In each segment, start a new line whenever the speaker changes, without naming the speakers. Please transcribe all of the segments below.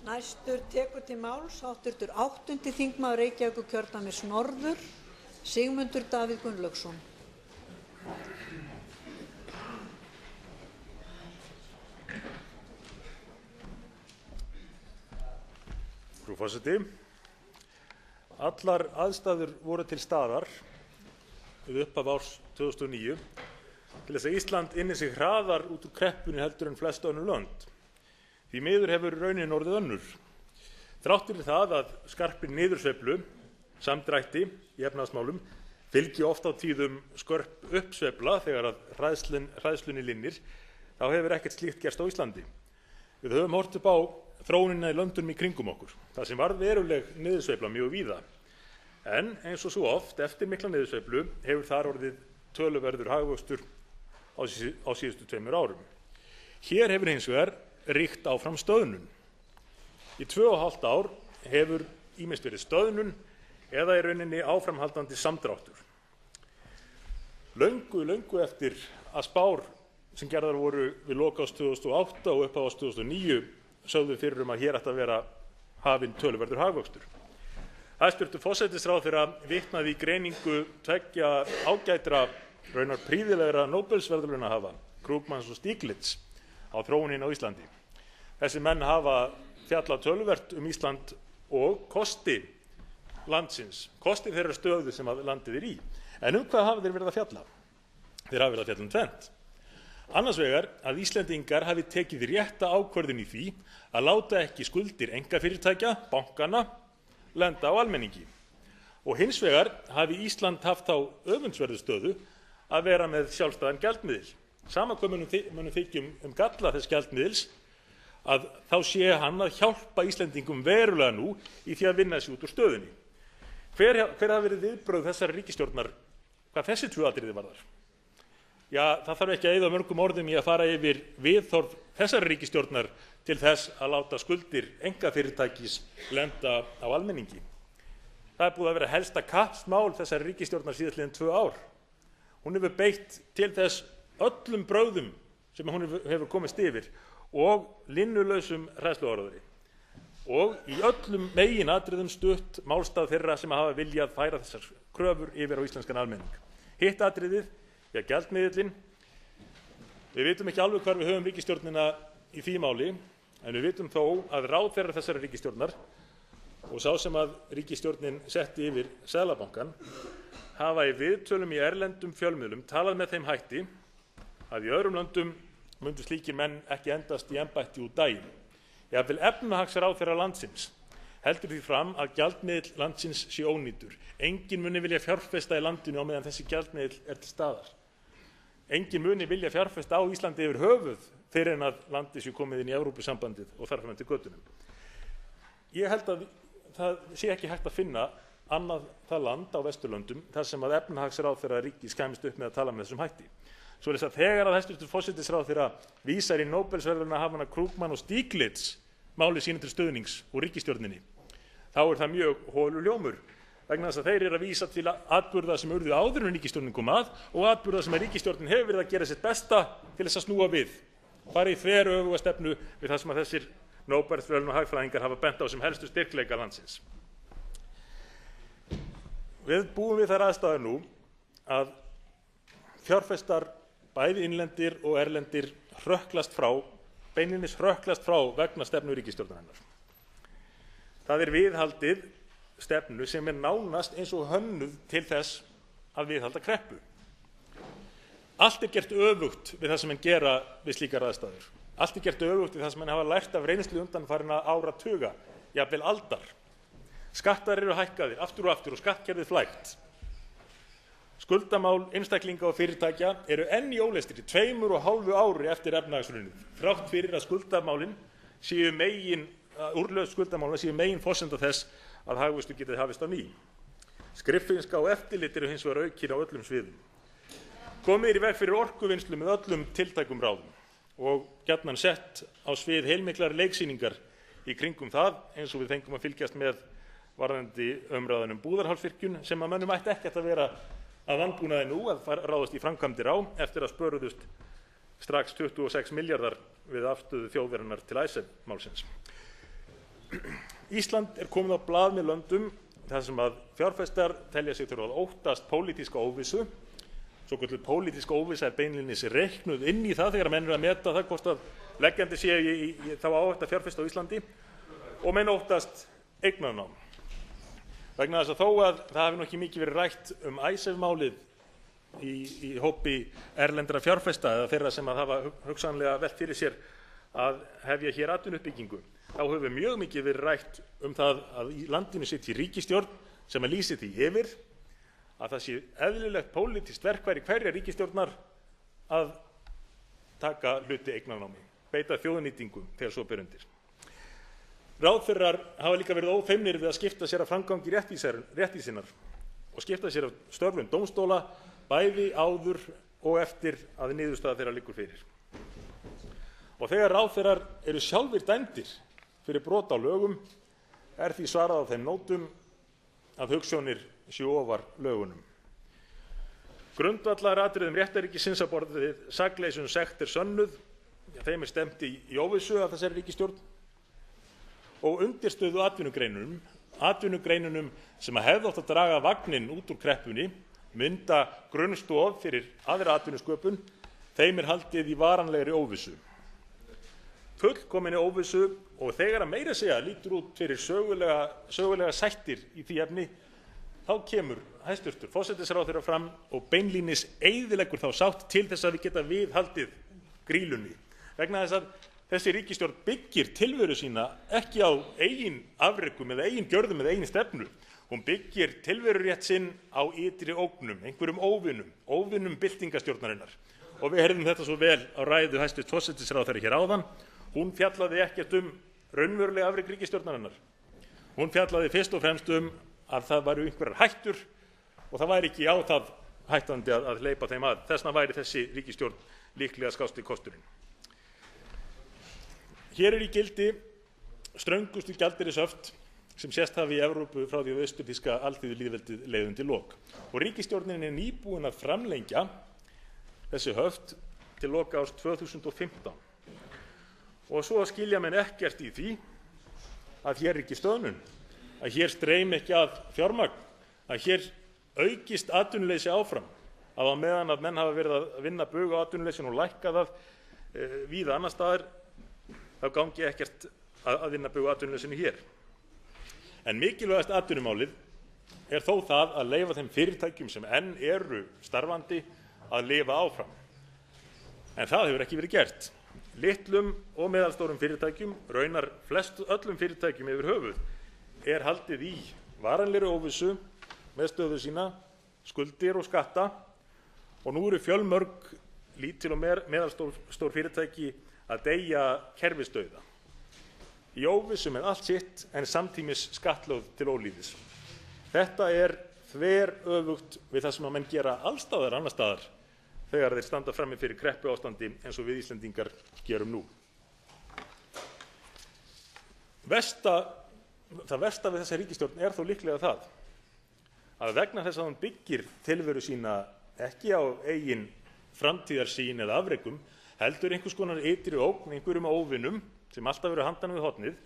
Næstur tekur til máls háttvirtur 8. þingmaður Reykjavíkurkjördæmis norður, Sigmundur Davíð Gunnlaugsson.
Frú forseti. Allar aðstæður voru til staðar við upphaf árs 2009 til þess að Ísland ynni sig hraðar út úr kreppunni heldur en flest önnur lönd. Því miður hefur raunin orðið önnur. Þrátt fyrir það að skarpri niðursveiflu, samdrætti í efnahagsmálum, fylgi oft á tíðum skörp uppsveifla þegar að hræðslunni linnir, þá hefur ekkert slíkt gerst á Íslandi. Við höfum horft upp á þróunina í löndunum í kringum okkur, þar sem varð veruleg niðursveifla mjög víða. En eins og svo oft, eftir mikla niðursveiflu, hefur þar orðið töluverður hagvöxtur á síðustu 2 árum. Hér hefur hins vegar ríkt áfram stöðnun. Í 2,5 ár hefur ýmist verið stöðnun eða í rauninni áframhaldandi samdráttur. Löngu eftir að spár sem gerðar voru við lok árs 2008 og upphaf árs 2009 sögðu fyrir að hér ætti að vera hafinn töluverður hagvöxtur. Hæstvirtur forsætisráðherra vitnaði í greiningu 2 ágætra, raunar prýðilegra Nóbelsverðlaunahafa, Krugmans og Stiglitz, á þróuninni á Íslandi. Þessi menn hafa fjallað töluvert Ísland og kosti landsins, kosti þeirra stöðu sem landið í. En hvað hafa þeir verið að fjalla? Þeir hafa verið að fjalla tvennt. Annars vegar að Íslendingar hafi tekið rétta ákvörðun í því að láta ekki skuldir einkafyrirtækja, bankana, lenda á almenningi. Og hins vegar hafi Ísland haft þá öfundsverðu stöðu að vera með sjálfstæðan gjaldmiðil. Sama hvað munum þykja galla þess gjaldmiðils, að þá sé hann að hjálpa Íslendingum verulega nú í því að vinna sig út úr stöðunni. Hver hafa verið viðbrögð þessara ríkisstjórnar hvað þessi 2 atriði varðar? Ja, það þarf ekki að eyða mörgum orðum í að fara yfir viðhorf þessara ríkisstjórnar til þess að láta skuldir einkafyrirtækis lenda á almenningi. Það búið að vera helsta kappsmál þessara ríkisstjórnar síðastliðin 2 ár. Hún hefur beitt til þess öllum brögðum sem hún hefur komist yfir og linnulausum hræðsluáróðri og í öllum meginatriðum stutt málstað þeirra sem hafa viljað færa þessar kröfur yfir á íslenskan almenning. Hitt atriðið, gjaldmiðillinn. Við vitum ekki alveg hvar við höfum ríkisstjórnina í því máli, en við vitum þó að ráðherrar þessara ríkisstjórnar og sá sem að ríkisstjórnin setti yfir Seðlabankann hafa í viðtölum í erlendum fjölmiðlum talað með þeim hætti að í öðrum löndum mundu slíkir menn ekki endast í embætti út daginn. Jafnvel efnahagsráðherra landsins heldur því fram að gjaldmiðill landsins sé ónýtur. Enginn muni vilja fjárfesta í landinu á meðan þessi gjaldmiðill er til staðar. Enginn muni vilja fjárfesta á Íslandi yfir höfuð fyrir en að landið sé komið inn í Evrópusambandið og þar fram eftir götunum. Ég held að það sé ekki hægt að finna annað það land á Vesturlöndum þar sem að efnahagsráðherra ríkis kæmist upp með að tala með þessum hætti. Svoleiðis að þegar að hæstvirtur forsætisráðherra vísar í Nóbelsverðlaunahafana Krugman og Stiglitz máli sínu til stuðnings úr ríkisstjórninni, þá er það mjög holur hljómur vegna þess að þeir eru að vísa til atburða sem urðu áður en ríkisstjórnin kom að og atburða sem að ríkisstjórnin hefur verið að gera sitt besta til þess að snúa við, fara í þveröfuga stefnu við það sem að þessir Nóbelsverðlaunahagfræðingar hafa bent á sem helstu styrkleika landsins. Við búum við þær aðstæður nú að fjárfestar bæði innlendir og erlendir beinlínis hrökklast frá vegna stefnu ríkisstjórnarinnar. Það er viðhaldið stefnu sem er nánast eins og hönnuð til þess að viðhalda kreppu. Allt er gert öfugt við það sem menn gera við slíkar aðstæður. Allt er gert öfugt við það sem menn hafa lært af reynslu undanfarinna áratuga, jafnvel aldar. Skattar eru hækkaðir aftur og skattkerfið flækt. Skuldamál einstaklinga og fyrirtækja eru enn í óleystri 2,5 ári eftir efnahagshrunið, þrátt fyrir að úrlausn skuldamálin séu megin forsenda þess að hagvöxtur geti hafist á ný. Skriffinnska og eftirlit eru hins vegar aukin á öllum sviðum. Komið er í veg fyrir orkuvinnslu með öllum tiltækum ráðum og gjarnan sett á svið heilmiklar leiksýningar í kringum það, eins og við fengum að fylgjast með varðandi umræðan Búðarhálsvirkjun sem að mönnum ætti ekkert að vera að vanbúnaði nú að ráðast í framkvæmdir á eftir að spöruðust strax 26 milljarðar við afstöðu þjóðarinnar til Icesave málsins. Ísland er komið á blað með löndum þar sem að fjárfestar telja sig þurfa að óttast pólitíska óvissu. Svokölluð pólitísk óvissa er beinlínis reiknuð inn í það þegar menn eru að meta það hvort að leggjandi sé í þá áhættu að fjárfesta á Íslandi, og menn óttast eignarnám. Vegna þess að þó að það hafi nú ekki mikið verið rætt Icesave-málið í hópi erlendra fjárfesta eða þeirra sem að hafa hugsanlega velt fyrir sér að hefja hér atvinnuuppbyggingu, þá hefur mjög mikið verið rætt það að í landinu sitji ríkisstjórn sem að lýsi því yfir að það sé eðlilegt pólitískt verkfæri hverja ríkisstjórnar að taka hluti eignarnámi, beita þjóðnýtingu þegar svo ber undir. Ráðherrar hafa líka verið ófeimnir við að skipta sér af framgangi réttvísinnar og skipta sér af störfum dómstóla bæði áður og eftir að niðurstaða þeirra liggur fyrir. Og þegar ráðherrar eru sjálfir dæmdir fyrir brot á lögum er því svarað á þeim nótum að hugsjónir séu ofar lögunum. Grundvallaratriðum réttarríkisins á borð við sakleysi sekt er sönnuð, þeim er stefnt í óvissu af þessari ríkisstjórn, og undirstöðu atvinnugreinunum sem að hefðu átt að draga vagninn út úr kreppunni, mynda grunnstoð fyrir aðra atvinnusköpun, þeim er haldið í varanlegri óvissu. Fullkominni óvissu, og þegar að meira segja lítur út fyrir sögulega sættir í því efni, þá kemur hæstvirtur forsætisráðherra fram og beinlínis eyðileggur þá sátt til þess að við geta viðhaldið grýlunni. Vegna þess að þessi ríkisstjórn byggir tilveru sína ekki á eigin afrekum eða eigin gjörðum eða eigin stefnu. Hún byggir tilverurétt sinn á ytri ógnum, einhverjum óvinum byltingastjórnarinnar. Og við heyrðum þetta svo vel á ræðu hæstvirts forsætisráðherra hér áðan. Hún fjallaði ekkert raunverulega afrek ríkisstjórnarinnar. Hún fjallaði fyrst og fremst að það væru einhverjar hættur og það væri ekki á það hættandi að hleypa þeim að. Þess vegna væri þessi ríkisstjórn líklega skásti kosturinn. Hér er í gildi ströngustu gjaldeyrishöft sem sést hafi í Evrópu frá því að austurþýska alþýðulýðveldið leið undir lok. Og ríkisstjórnin er nýbúin að framlengja þessi höft til loka árs 2015. Og svo skilja menn ekkert í því að hér er ekki stöðnun, að hér streymi ekki að fjármagn, að hér aukist atvinnuleysi áfram, að á meðan að menn hafa verið að vinna bug á atvinnuleysinu og lækka það víða annars staðar, þá gangi ekkert að vinna bug á atvinnuleysinu hér. En mikilvægast atvinnumálið er þó það að leyfa þeim fyrirtækjum sem enn eru starfandi að lifa áfram. En það hefur ekki verið gert. Litlum og meðalstórum fyrirtækjum, raunar öllum fyrirtækjum yfir höfuð, er haldið í varanlegri óvissu með stöðu sína, skuldir og skatta, og nú eru fjölmörg lítil og meðalstór fyrirtæki að deyja kerfisdauða. Í óvissu með allt sitt en samtímis skattlögð til ólífis. Þetta er þveröfugt við það sem að menn gera allsstaðar annars staðar þegar þeir standa frammi fyrir kreppuástandi eins og við Íslendingar gerum nú. Það versta við þessa ríkisstjórn er þó líklega það að vegna þess að hún byggir tilveru sína ekki á eigin framtíðarsýn eða afrekum, heldur einhvers konar ytri ógn, einhverjum óvinum sem alltaf eru handan við hornið,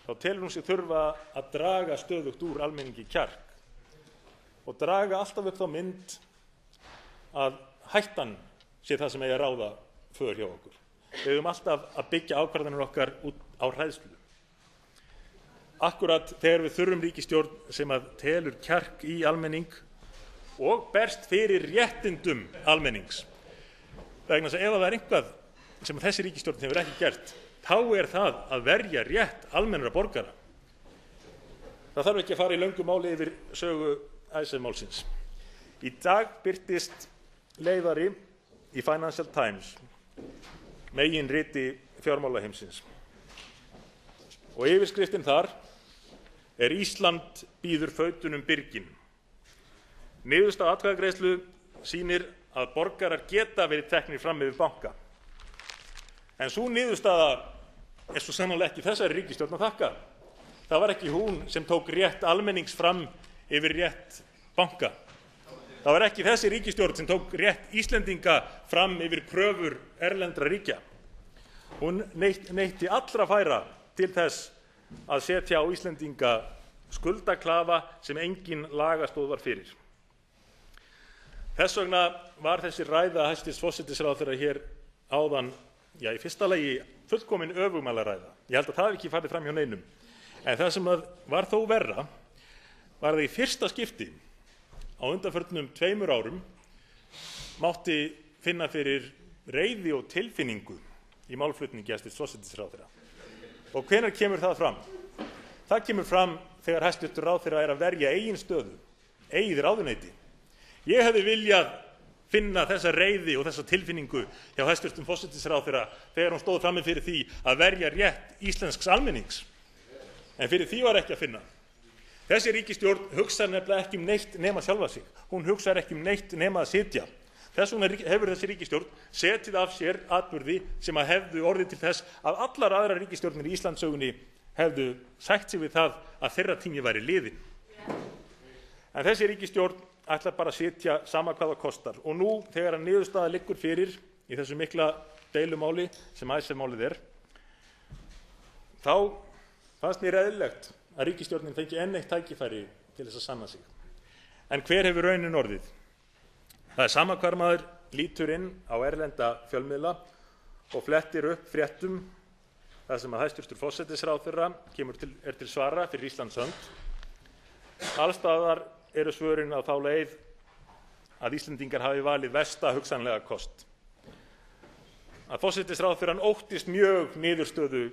þá telur hún sig þurfa að draga stöðugt úr almenningi kjark og draga alltaf upp þá mynd að hættan sé það sem eigi að ráða för hjá okkur. Við höfum alltaf að byggja ákvarðanir okkar út á hræðslu. Akkúrat þegar við þurfum ríkisstjórn sem að telur kjark í almenning og berst fyrir réttindum almennings. Vegna þess að ef það er eitthvað sem þessi ríkisstjórn hefur ekki gert, þá er það að verja rétt almennra borgara. Það þarf ekki að fara í löngu máli yfir sögu Icesave-málsins. Í dag birtist leiðari í Financial Times, meginriti fjármálaheimsins, og yfirskriftin þar er Ísland bíður fautunum byrgin. Niðurstaða atkvæðagreiðslu sýnir að borgarar geta verið teknir fram yfir banka. En sú niðurstaða er svo sannarlega ekki þessari ríkisstjórn að þakka. Það var ekki hún sem tók rétt almennings fram yfir rétt banka. Það var ekki þessi ríkisstjórn sem tók rétt Íslendinga fram yfir kröfur erlendra ríkja. Hún neytti allra færa til þess að setja á Íslendinga skuldaklafa sem engin lagastoð var fyrir. Þess vegna var þessi ræða hæstvirts forsætisráðherra hér áðan, í fyrsta lagi fullkomin öfugmælaræða. Ég held að það hafi ekki farið fram hjá neinum. En það sem var þó verra var að í fyrsta skipti á undanförnum 2 árum mátti finna fyrir reiði og tilfinningu í málflutningi hæstvirts forsætisráðherra. Og hvenær kemur það fram? Það kemur fram þegar hæstvirtur ráðherra er að verja eigin stöðu, eigið ráðuneyti. Ég hefði viljað finna þessa reiði og þessa tilfinningu hjá hæstvirtum forsætisráðherra þegar hún stóð frammi fyrir því að verja rétt íslensks almennings. En fyrir því var ekki að finna. Þessi ríkisstjórn hugsar nefnilega ekki neitt nema sjálfa sig. Hún hugsar ekki neitt nema að sitja. Þess vegna hefur þessi ríkisstjórn setið af sér atburði sem að hefðu orðið til þess að allar aðrar ríkisstjórnir í Íslandssögunni hefðu sætt sig við það að þeirra tími væri liðinn. En þessi ríkisstjórn ætlar bara að sitja sama hvað það kostar. Og nú þegar niðurstaða liggur fyrir í þessu mikla deilumáli sem Icesave-málið þá fannst mér eðlilegt að ríkisstjórnin fengi enn eitt tækifæri til þess að sanna sig. En hver hefur raunin orðið? Það sama hvar maður lítur inn á erlenda fjölmiðla og flettir upp fréttum þar sem að hæstvirtur forsætisráðherra er til svara fyrir Íslands hönd. Alls staðar eru svörin á þá leið að Íslendingar hafi valið versta hugsanlega kost. Að forsætisráðherrann óttist mjög niðurstöðu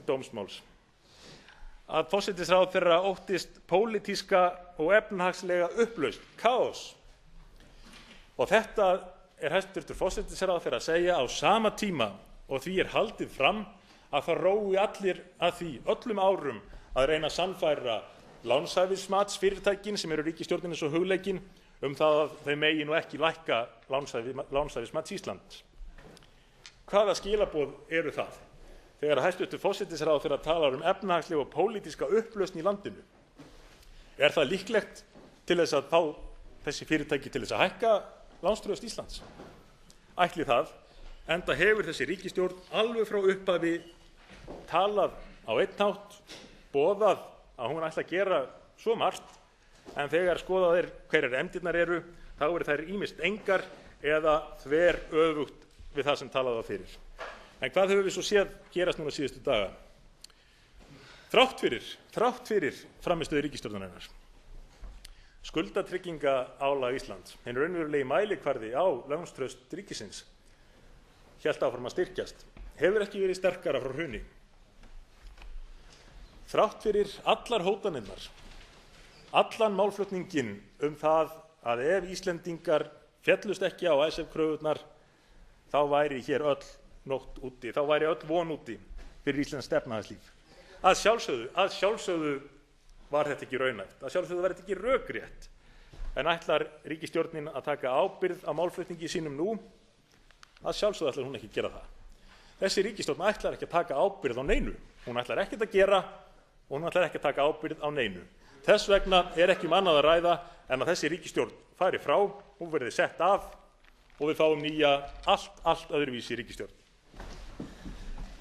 dómsmáls. Að forsætisráðherra óttist pólitíska og efnahagslega upplausn, kaos. Og þetta er hæstvirtur forsætisráðherra að segja á sama tíma og því er haldið fram að það rói allir að því öllum árum að reyna að sannfæra lánshæfismatsfyrirtækin sem eru ríkisstjórninni svo hugleikin það að þau megi nú ekki lækka lánshæfismats Íslands. Hvaða skilaboð eru það? Þegar hæstvirtur forsætisráðherra talar efnahagslega og pólitíska upplausn í landinu, er það líklegt til þess að fá þessi fyrirtæki til þess að hækka lánstraust Íslands? Ætli það, enda hefur þessi ríkisstjórn alveg frá upphafi talað á einn hátt, boðað að hún ætla að gera svo margt, en þegar skoðað hverjar efndirnar eru, þá eru þær ýmist engar eða þveröfugt við það sem talað var fyrir. En hvað höfum við svo séð gerast núna síðustu daga? Þrátt fyrir frammistöðu ríkisstjórnarinnar, skuldatryggingaálag Íslands, hinn raunverulegi mælikvarði á lánstraust ríkisins, hélt áfram að styrkjast, hefur ekki verið sterkara frá hruni. Þrátt fyrir allar hótanirnar, allan málflutninginn það að ef Íslendingar féllust ekki á Icesave-kröfurnar, þá væri hér öll nótt úti, þá væri öll von úti fyrir íslenskt efnahagslíf. Að sjálfsögðu var þetta ekki raunhæft, að sjálfsögðu var þetta ekki rökrétt. En ætlar ríkisstjórnin að taka ábyrgð á málflutningi sínum nú? Að sjálfsögðu ætlar hún ekki að gera það. Þessi ríkisstjórn ætlar ekki að taka ábyrgð á neinu. Hún ætlar ekkert að gera og hún ætlar ekki að taka ábyrgð á neinu. Þess vegna er ekki annað að ræða en að þessi ríkisstjórn fari frá, hún verði sett af og við fáum nýja, allt öðruvísi ríkisstjórn.